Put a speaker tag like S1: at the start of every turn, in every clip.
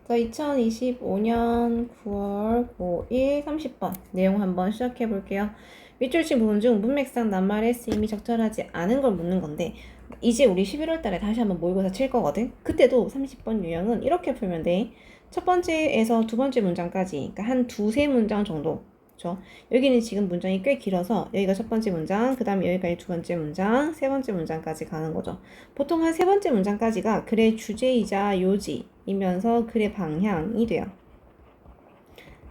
S1: 자, 2025년 9월 5일 30번 내용 한번 시작해 볼게요. 밑줄친 부분 중 문맥상 낱말의 쓰임이 적절하지 않은 걸 묻는 건데 이제 우리 11월 달에 다시 한번 모의고사 칠 거거든. 그때도 30번 유형은 이렇게 풀면 돼. 첫 번째에서 두 번째 문장까지, 그러니까 한 두세 문장 정도. 그렇죠? 여기는 지금 문장이 꽤 길어서 여기가 첫 번째 문장, 그 다음에 여기까지 두 번째 문장, 세 번째 문장까지 가는 거죠. 보통 한 세 번째 문장까지가 글의 주제이자 요지이면서 글의 방향이 돼요.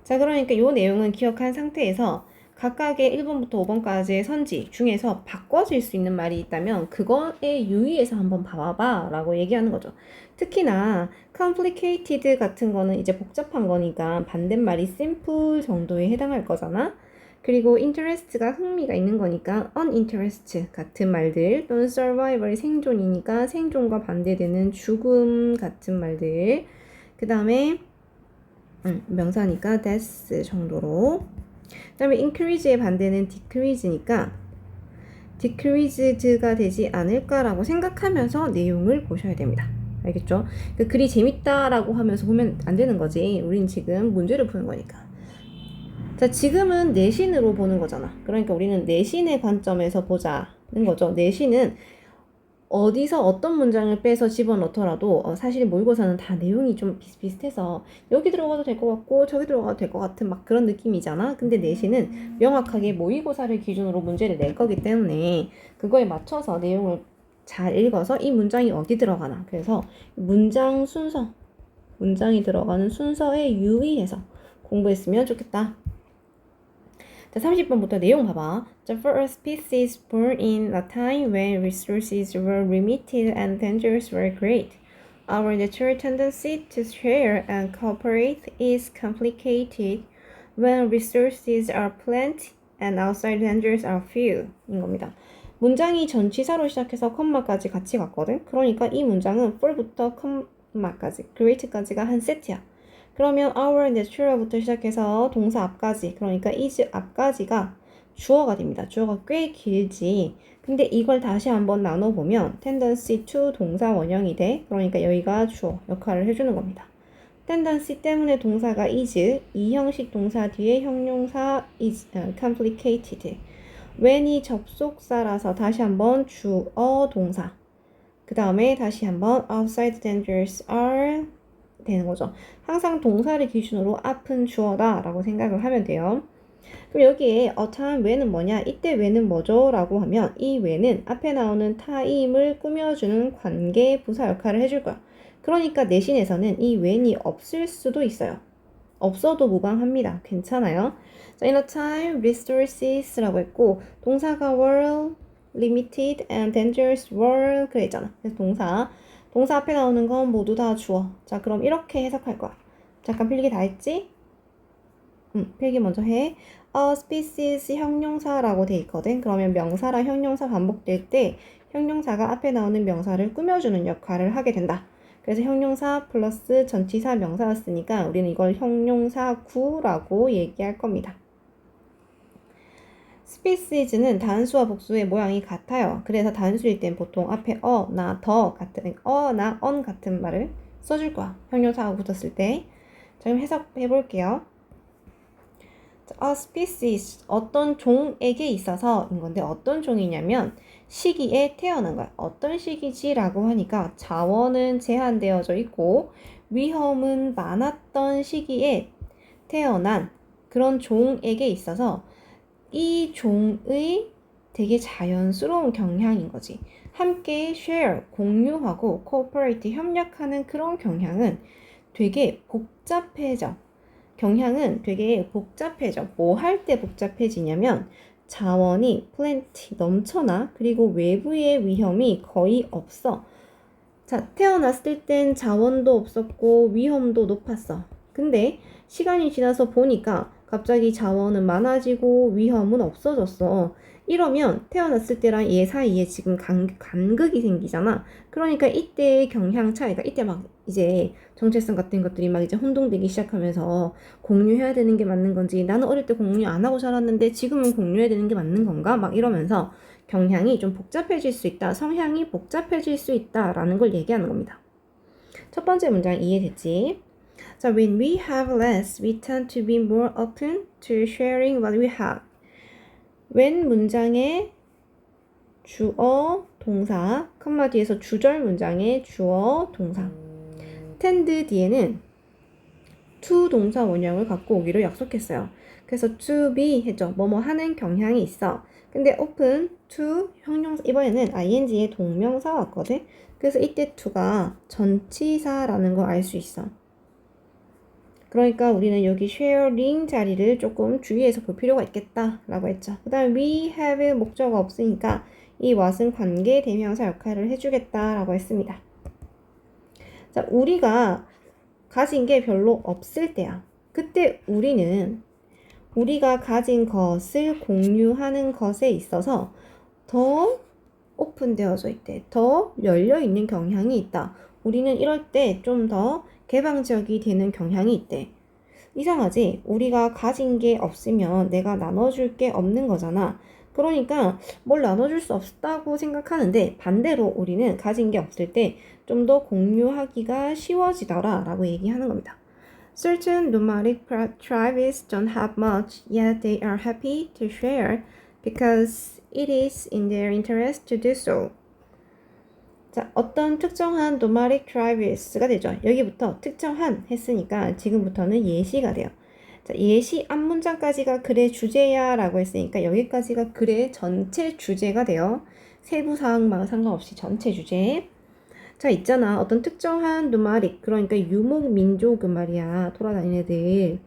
S1: 자, 그러니까 이 내용은 기억한 상태에서 각각의 1번부터 5번까지의 선지 중에서 바꿔질 수 있는 말이 있다면 그거에 유의해서 한번 봐봐 라고 얘기하는 거죠. 특히나 complicated 같은 거는 이제 복잡한 거니까 반대말이 simple 정도에 해당할 거잖아. 그리고 interest가 흥미가 있는 거니까 uninterest 같은 말들, 또는 survival이 생존이니까 생존과 반대되는 죽음 같은 말들, 그 다음에 명사니까 death 정도로, 그 다음에 increase의 반대는 decrease니까 decreased가 되지 않을까라고 생각하면서 내용을 보셔야 됩니다. 알겠죠? 그 글이 재밌다라고 하면서 보면 안 되는 거지. 우린 지금 문제를 푸는 거니까. 자, 지금은 내신으로 보는 거잖아. 그러니까 우리는 내신의 관점에서 보자는 거죠. 내신은 어디서 어떤 문장을 빼서 집어넣더라도 사실 모의고사는 다 내용이 좀 비슷비슷해서 여기 들어가도 될 것 같고 저기 들어가도 될 것 같은 막 그런 느낌이잖아. 근데 내신은 명확하게 모의고사를 기준으로 문제를 낼 거기 때문에 그거에 맞춰서 내용을 잘 읽어서 이 문장이 어디 들어가나, 그래서 문장 순서, 문장이 들어가는 순서에 유의해서 공부했으면 좋겠다. 자, 30번부터 내용 봐봐. The first species born in a time when resources were limited and dangers were great. Our natural tendency to share and cooperate is complicated when resources are plenty and outside dangers are few. 인 겁니다. 문장이 전치사로 시작해서 컴마까지 같이 갔거든. 그러니까 이 문장은 for부터 컴마까지, great까지가 한 세트야. 그러면 our natural부터 시작해서 동사 앞까지, 그러니까 is 앞까지가 주어가 됩니다. 주어가 꽤 길지. 근데 이걸 다시 한번 나눠보면 tendency to 동사 원형이 돼. 그러니까 여기가 주어 역할을 해주는 겁니다. tendency 때문에 동사가 is, 이 형식 동사 뒤에 형용사 is complicated. when이 접속사라서 다시 한번 주어 동사. 그 다음에 다시 한번 outside dangers are 되는 거죠. 항상 동사를 기준으로 앞은 주어다 라고 생각을 하면 돼요. 그럼 여기에 a time when은 뭐냐, 이때 when은 뭐죠? 라고 하면 이 when은 앞에 나오는 time을 꾸며주는 관계 부사 역할을 해줄 거야. 그러니까 내신에서는 이 when이 없을 수도 있어요. 없어도 무방합니다. 괜찮아요. 자, in a time resources라고 했고 동사가 were limited and dangerous were 그랬잖아. 그래서 동사 앞에 나오는 건 모두 다 주어. 자, 그럼 이렇게 해석할 거야. 잠깐 필기 다 했지? 필기 먼저 해. A species 형용사라고 돼 있거든. 그러면 명사랑 형용사 반복될 때 형용사가 앞에 나오는 명사를 꾸며주는 역할을 하게 된다. 그래서 형용사 플러스 전치사 명사였으니까 우리는 이걸 형용사구라고 얘기할 겁니다. species는 단수와 복수의 모양이 같아요. 그래서 단수일 땐 보통 앞에 나, 더 같은, 나, 같은 말을 써줄 거야. 형용사하고 붙었을 때. 자, 그럼 해석해 볼게요. A species, 어떤 종에게 있어서인 건데 어떤 종이냐면 시기에 태어난 거야. 어떤 시기지라고 하니까 자원은 제한되어져 있고 위험은 많았던 시기에 태어난 그런 종에게 있어서 이 종의 되게 자연스러운 경향인 거지. 함께 share, 공유하고 cooperate, 협력하는 그런 경향은 되게 복잡해져. 경향은 되게 복잡해져. 뭐 할 때 복잡해지냐면 자원이 plenty, 넘쳐나. 그리고 외부의 위험이 거의 없어. 자, 태어났을 땐 자원도 없었고 위험도 높았어. 근데 시간이 지나서 보니까 갑자기 자원은 많아지고 위험은 없어졌어. 이러면 태어났을 때랑 얘 사이에 지금 간극이 생기잖아. 그러니까 이때의 경향 차이가, 이때 막 이제 정체성 같은 것들이 막 이제 혼동되기 시작하면서 공유해야 되는 게 맞는 건지, 나는 어릴 때 공유 안 하고 자랐는데 지금은 공유해야 되는 게 맞는 건가? 막 이러면서 경향이 좀 복잡해질 수 있다. 성향이 복잡해질 수 있다라는 걸 얘기하는 겁니다. 첫 번째 문장 이해됐지? 자, when we have less, we tend to be more open to sharing what we have. when 문장의 주어, 동사, 컴마 뒤에서 주절 문장의 주어, 동사. tend 뒤에는 to 동사 원형을 갖고 오기로 약속했어요. 그래서 to be 했죠. 뭐뭐 하는 경향이 있어. 근데 open to 형용사, 이번에는 ing의 동명사 왔거든. 그래서 이때 to가 전치사라는 걸 알 수 있어. 그러니까 우리는 여기 sharing 자리를 조금 주의해서 볼 필요가 있겠다 라고 했죠. 그 다음에 we have 목적어 없으니까 이 what은 관계 대명사 역할을 해주겠다 라고 했습니다. 자, 우리가 가진 게 별로 없을 때야. 그때 우리가 가진 것을 공유하는 것에 있어서 더 오픈되어져 있대. 더 열려있는 경향이 있다. 우리는 이럴 때 좀 더 개방적이 되는 경향이 있대. 이상하지? 우리가 가진 게 없으면 내가 나눠줄 게 없는 거잖아. 그러니까 뭘 나눠줄 수 없다고 생각하는데 반대로 우리는 가진 게 없을 때 좀 더 공유하기가 쉬워지더라 라고 얘기하는 겁니다. Certain nomadic tribes don't have much, yet they are happy to share because it is in their interest to do so. 자, 어떤 특정한 nomadic tribes가 되죠. 여기부터 특정한 했으니까 지금부터는 예시가 돼요. 자, 예시 앞문장까지가 글의 주제야 라고 했으니까 여기까지가 글의 전체 주제가 돼요. 세부 사항만 상관없이 전체 주제. 자, 있잖아. 어떤 특정한 nomadic, 그러니까 유목민족은 말이야. 돌아다니는 애들.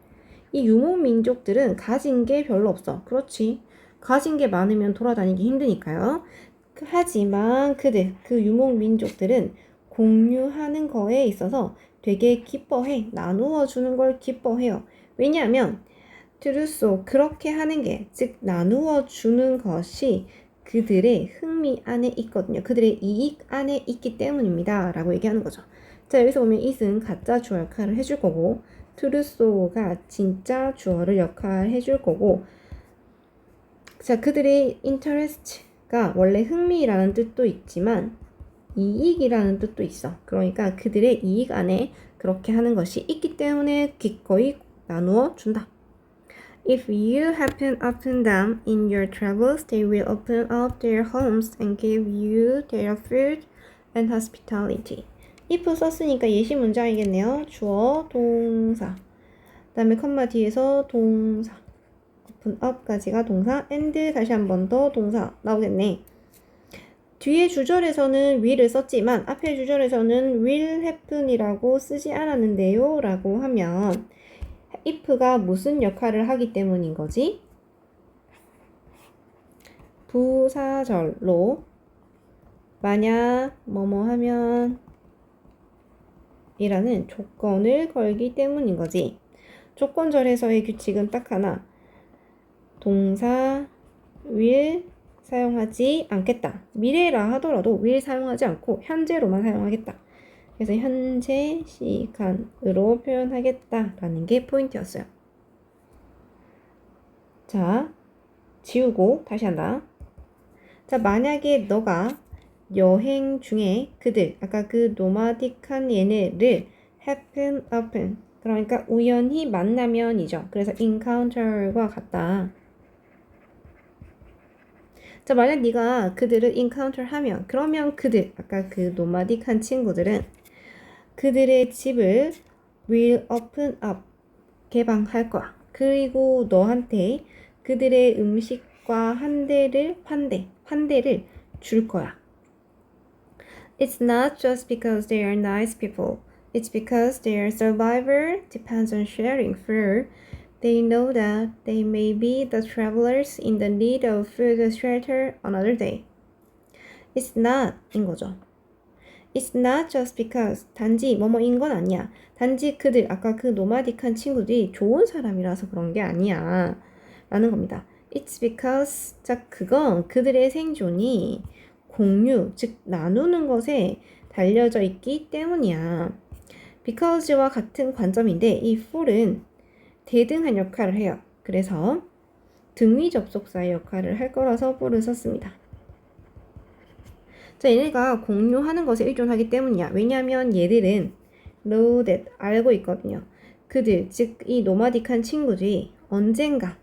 S1: 이 유목민족들은 가진 게 별로 없어. 그렇지. 가진 게 많으면 돌아다니기 힘드니까요. 하지만 그 유목민족들은 공유하는 거에 있어서 되게 기뻐해. 나누어 주는 걸 기뻐해요. 왜냐하면 to do so, 그렇게 하는 게, 즉 나누어 주는 것이 그들의 흥미 안에 있거든요. 그들의 이익 안에 있기 때문입니다. 라고 얘기하는 거죠. 자, 여기서 보면 it은 가짜 주어 역할을 해줄 거고 to do so가 진짜 주어를 역할을 해줄 거고, 자, 그들의 interest가 원래 흥미라는 뜻도 있지만 이익이라는 뜻도 있어. 그러니까 그들의 이익 안에 그렇게 하는 것이 있기 때문에 기꺼이 나누어 준다. If you happen upon them in your travels, they will open up their homes and give you their food and hospitality. if 썼으니까 예시 문장이겠네요. 주어, 동사. 그 다음에 컴마 뒤에서 동사. open up까지가 동사, and 다시 한 번 더 동사 나오겠네. 뒤에 주절에서는 will을 썼지만 앞에 주절에서는 will happen이라고 쓰지 않았는데요 라고 하면 if가 무슨 역할을 하기 때문인 거지? 부사절로 만약 뭐뭐 하면 이라는 조건을 걸기 때문인 거지. 조건절에서의 규칙은 딱 하나. 동사 will 사용하지 않겠다. 미래라 하더라도 will 사용하지 않고 현재로만 사용하겠다. 그래서 현재 시간으로 표현하겠다라는 게 포인트였어요. 자, 지우고 다시 한다. 자, 만약에 너가 여행 중에 그들, 아까 그 노마딕한 얘네를 happen upon, 그러니까 우연히 만나면이죠. 그래서 encounter과 같다. 자, 만약 네가 그들을 encounter 하면, 그러면 그들, 아까 그 노마딕한 친구들은 그들의 집을 will open up, 개방할 거야. 그리고 너한테 그들의 음식과 환대를 줄 거야. It's not just because they are nice people. It's because their survival depends on sharing food. They know that they may be the travelers in the need of food and shelter another day. It's not 인 거죠. It's not just because 단지 뭐뭐인 건 아니야. 단지 그들, 아까 그 노마딕한 친구들이 좋은 사람이라서 그런 게 아니야 라는 겁니다. It's because, 자, 그건 그들의 생존이 공유, 즉 나누는 것에 달려져 있기 때문이야. because와 같은 관점인데 이 for은 대등한 역할을 해요. 그래서 등위 접속사의 역할을 할 거라서 for를 썼습니다. 자, 얘네가 공유하는 것에 의존하기 때문이야. 왜냐하면 얘들은 know that 알고 있거든요. 그들, 즉 이 노마딕한 친구들이 언젠가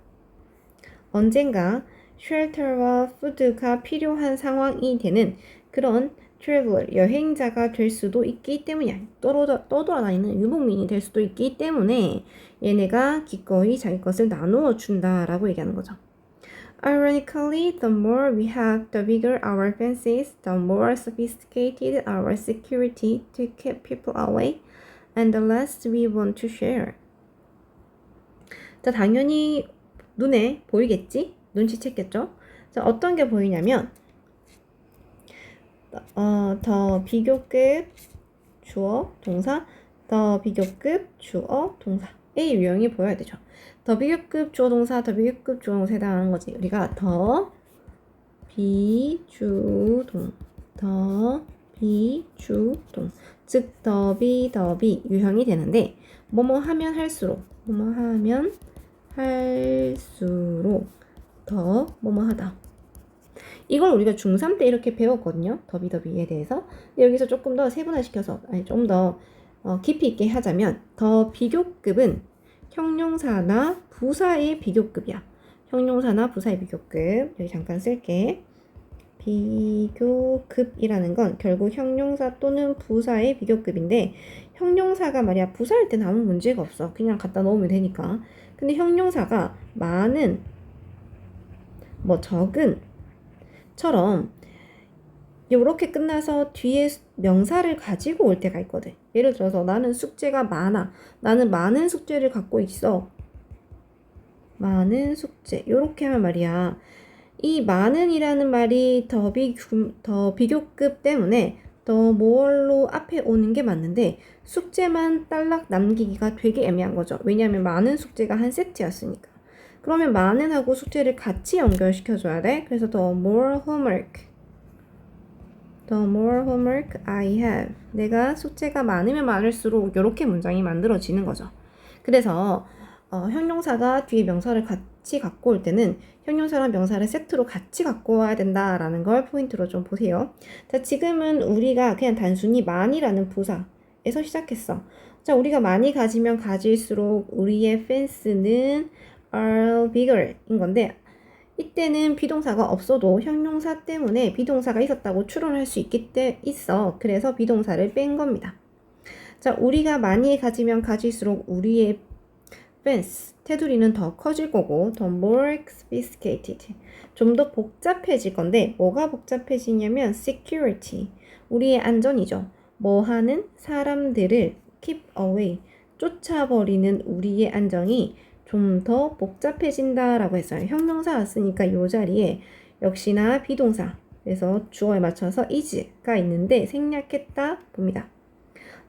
S1: 쉘터와 푸드가 필요한 상황이 되는 그런 트래블러, 여행자가 될 수도 있기 때문이야. 떠돌아다니는 유목민이 될 수도 있기 때문에 얘네가 기꺼이 자기 것을 나누어 준다라고 얘기하는 거죠. Ironically, the more we have, the bigger our fences, the more sophisticated our security to keep people away, and the less we want to share. 자, 당연히 눈에 보이겠지? 눈치챘겠죠? 자, 어떤 게 보이냐면 더 비교급 주어 동사, 더 비교급 주어 동사의 유형이 보여야 되죠. 더 비교급 주어 동사, 더 비교급 주어 동사에 해당하는 거지. 우리가 더 비주동, 즉 더비 유형이 되는데 뭐뭐 하면 할수록 더 뭐뭐 하다. 이걸 우리가 중3 때 이렇게 배웠거든요. 더비에 대해서. 근데 여기서 조금 더 세분화시켜서 좀 더 깊이 있게 하자면 더 비교급은 형용사나 부사의 비교급이야. 형용사나 부사의 비교급. 여기 잠깐 쓸게. 비교급이라는 건 결국 형용사 또는 부사의 비교급인데 형용사가 말이야 부사일 때는 아무 문제가 없어. 그냥 갖다 넣으면 되니까. 근데 형용사가 많은 적은 처럼 이렇게 끝나서 뒤에 명사를 가지고 올 때가 있거든. 예를 들어서 나는 숙제가 많아. 나는 많은 숙제를 갖고 있어. 많은 숙제. 이렇게 하면 말이야. 이 많은이라는 말이 더 비교급 때문에 더 more로 앞에 오는 게 맞는데 숙제만 딸락 남기기가 되게 애매한 거죠. 왜냐하면 많은 숙제가 한 세트였으니까. 그러면 많은하고 숙제를 같이 연결시켜줘야 돼. 그래서 the more homework I have. 내가 숙제가 많으면 많을수록 이렇게 문장이 만들어지는 거죠. 그래서 형용사가 뒤에 명사를 같이 갖고 올 때는 형용사랑 명사를 세트로 같이 갖고 와야 된다라는 걸 포인트로 좀 보세요. 자, 지금은 우리가 그냥 단순히 많이라는 부사에서 시작했어. 자, 우리가 많이 가지면 가질수록 우리의 펜스는 are bigger 인 건데 이때는 비동사가 없어도 형용사 때문에 비동사가 있었다고 추론할 수 있어. 그래서 비동사를 뺀 겁니다. 자, 우리가 많이 가지면 가질수록 우리의 fence, 테두리는 더 커질 거고 더 more sophisticated, 좀 더 복잡해질 건데 뭐가 복잡해지냐면 security, 우리의 안전이죠. 뭐 하는 사람들을 keep away, 쫓아버리는 우리의 안정이 좀 더 복잡해진다라고 했어요. 형용사 왔으니까 이 자리에 역시나 비동사, 그래서 주어에 맞춰서 is가 있는데 생략했다 봅니다.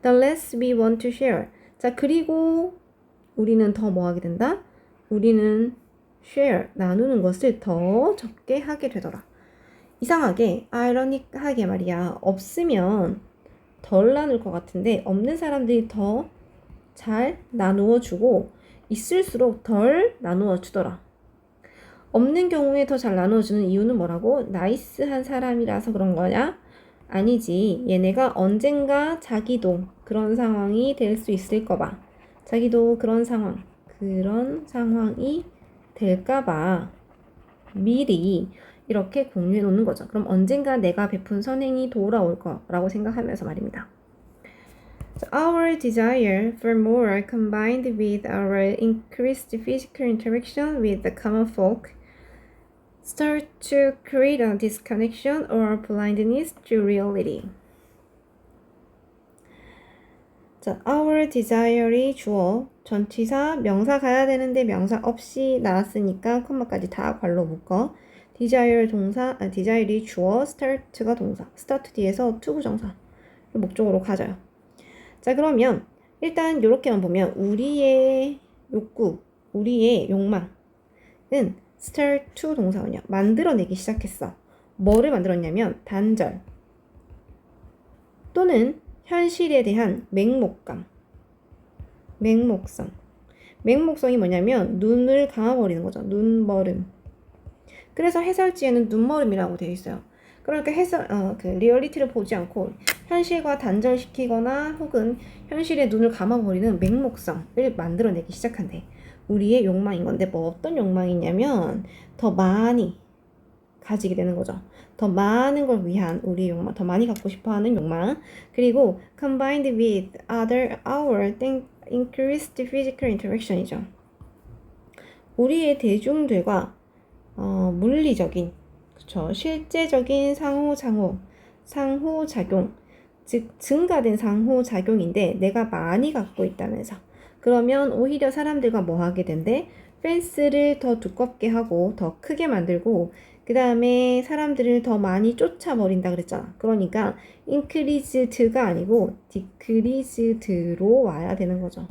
S1: The less we want to share. 자, 그리고 우리는 더 뭐 하게 된다? 우리는 share, 나누는 것을 더 적게 하게 되더라. 이상하게, 아이러닉하게 말이야. 없으면 덜 나눌 것 같은데 없는 사람들이 더 잘 나누어 주고 있을수록 덜 나누어 주더라. 없는 경우에 더 잘 나누어 주는 이유는 뭐라고? 나이스한 사람이라서 그런 거냐? 아니지. 얘네가 언젠가 자기도 그런 상황이 될 수 있을까 봐. 자기도 그런 상황이 될까 봐 미리 이렇게 공유해 놓는 거죠. 그럼 언젠가 내가 베푼 선행이 돌아올 거라고 생각하면서 말입니다. So our desire for more combined with our increased physical interaction with the common folk start to create a disconnection or blindness to reality. 자, our desire이 주어, 전치사, 명사 가야 되는데 명사 없이 나왔으니까 콤마까지 다 괄호 묶어. desire 동사, desire이 주어, start가 동사. start 뒤에서 to 부정사. 목적으로 가져요. 자, 그러면 일단 이렇게만 보면 우리의 욕구, 우리의 욕망은 start to 동사원이야. 만들어내기 시작했어. 뭐를 만들었냐면 단절 또는 현실에 대한 맹목성이 뭐냐면 눈을 감아버리는 거죠. 눈머름. 그래서 해설지에는 눈머름이라고 되어 있어요. 그러니까 그 리얼리티를 보지 않고 현실과 단절시키거나 혹은 현실에 눈을 감아버리는 맹목성을 만들어내기 시작한대. 우리의 욕망인 건데 뭐 어떤 욕망이냐면 더 많이 가지게 되는 거죠. 더 많은 걸 위한 우리의 욕망, 더 많이 갖고 싶어하는 욕망. 그리고 combined with our increased physical interaction이죠. 우리의 대중들과 물리적인, 그쵸, 실제적인 상호작용, 즉 증가된 상호작용인데 내가 많이 갖고 있다면서. 그러면 오히려 사람들과 뭐 하게 된대? 펜스를 더 두껍게 하고 더 크게 만들고 그 다음에 사람들을 더 많이 쫓아버린다 그랬잖아. 그러니까 increased가 아니고 decreased로 와야 되는 거죠.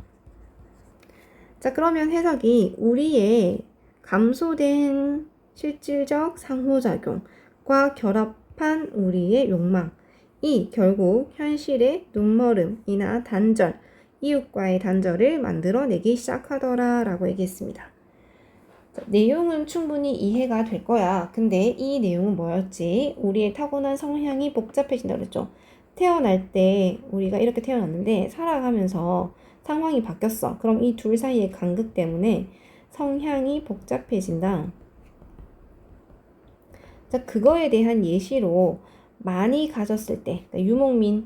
S1: 자, 그러면 해석이 우리의 감소된 실질적 상호작용과 결합한 우리의 욕망이 결국 현실의 눈멀음이나 단절, 이웃과의 단절을 만들어내기 시작하더라 라고 얘기했습니다. 자, 내용은 충분히 이해가 될 거야. 근데 이 내용은 뭐였지? 우리의 타고난 성향이 복잡해진다 그랬죠. 태어날 때 우리가 이렇게 태어났는데 살아가면서 상황이 바뀌었어. 그럼 이 둘 사이의 간극 때문에 성향이 복잡해진다. 자, 그거에 대한 예시로 많이 가졌을 때, 그러니까 유목민에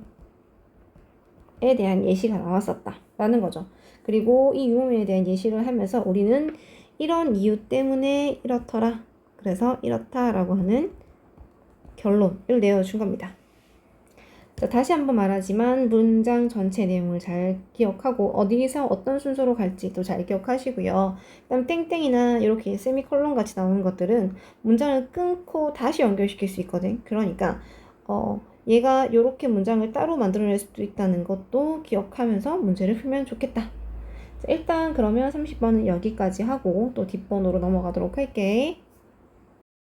S1: 대한 예시가 나왔었다 라는 거죠. 그리고 이 유목민에 대한 예시를 하면서 우리는 이런 이유 때문에 이렇더라, 그래서 이렇다라고 하는 결론을 내어준 겁니다. 자, 다시 한번 말하지만 문장 전체 내용을 잘 기억하고 어디서 어떤 순서로 갈지도 잘 기억하시고요. 그다음 땡땡이나 이렇게 세미콜론 같이 나오는 것들은 문장을 끊고 다시 연결시킬 수 있거든. 그러니까 얘가 이렇게 문장을 따로 만들어낼 수도 있다는 것도 기억하면서 문제를 풀면 좋겠다. 자, 일단 그러면 30번은 여기까지 하고 또 뒷번호로 넘어가도록 할게.